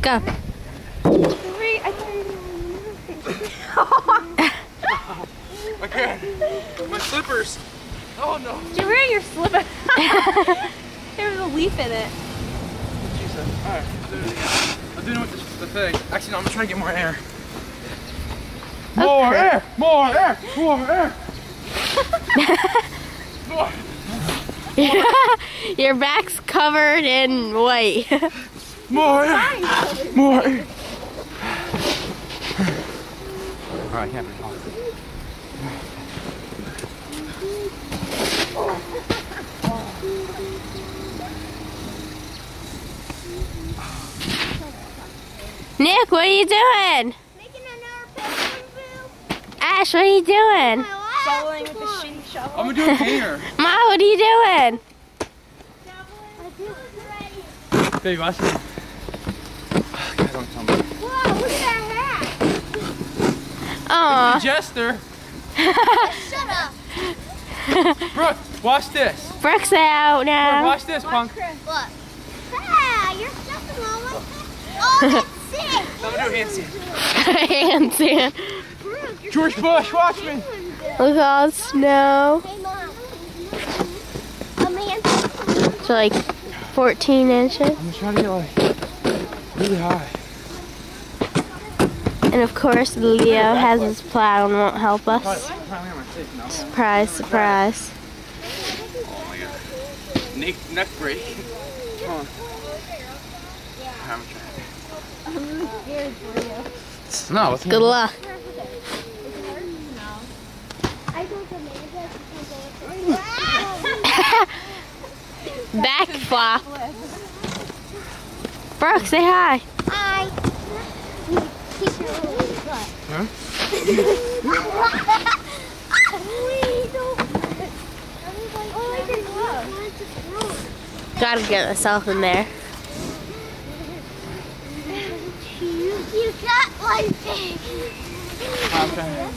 Go. Wait, I Okay. My slippers. Oh no. You're wearing your slipper. There was a leaf in it. Jesus. Alright, I'll do it again. I'm doing it with the thing. Actually, no, I'm trying to get more air. More air! More air! More air! More. Your back's covered in white. More air! More air! Alright, I can't be talking. Nick, what are you doing? Making another picture boo. Ash, what are you doing? Shoveling with the sheep shovel. I'm gonna do a painter. Ma, what are you doing? Baby, watch this. God, don't tell me. Whoa, look at that hat. Aw. Jester. Shut up. Brooke, watch this. Brooke's out Brooke, now. watch this, punk. What? Ah, you're stepping on my Oh, that's sick. I'm gonna do a handstand. Hand sand. Brooke, you're George Bush, watch me. Look at all the snow. Hey, Mom. A man. It's like 14 inches. I'm just trying to get like really high. And of course, Leo has his plow and won't help us. Finally on my face now. Surprise, surprise. Oh my god. Neck break. Come on. I'm trying. No, what's Good luck. I don't Back flop. Brooke, say hi. Hi. Huh? Gotta get myself in there. You got one thing. I'm trying.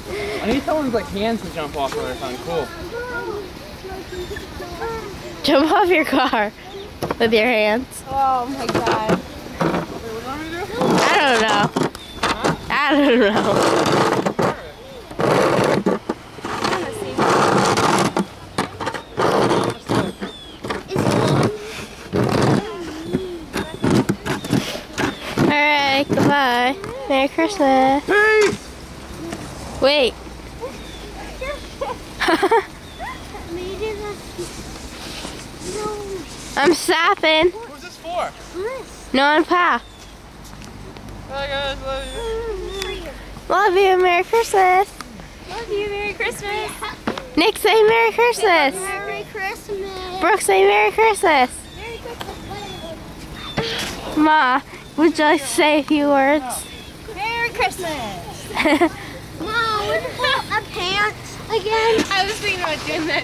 I need someone's like hands to jump off or something cool. Jump off your car with your hands. Oh my god. I don't know. I don't know. Alright, goodbye. Merry Christmas. Peace! Wait. I'm stopping. Who's this for? No on path. Bye guys, love you. Love you. Merry Christmas. Love you. Merry Christmas. Nick, say Merry Christmas. Merry Christmas. Brooke, say Merry Christmas. Merry Christmas. Ma, would you like to say a few words? Merry Christmas. Mom, what about a pants again? I was thinking about doing that.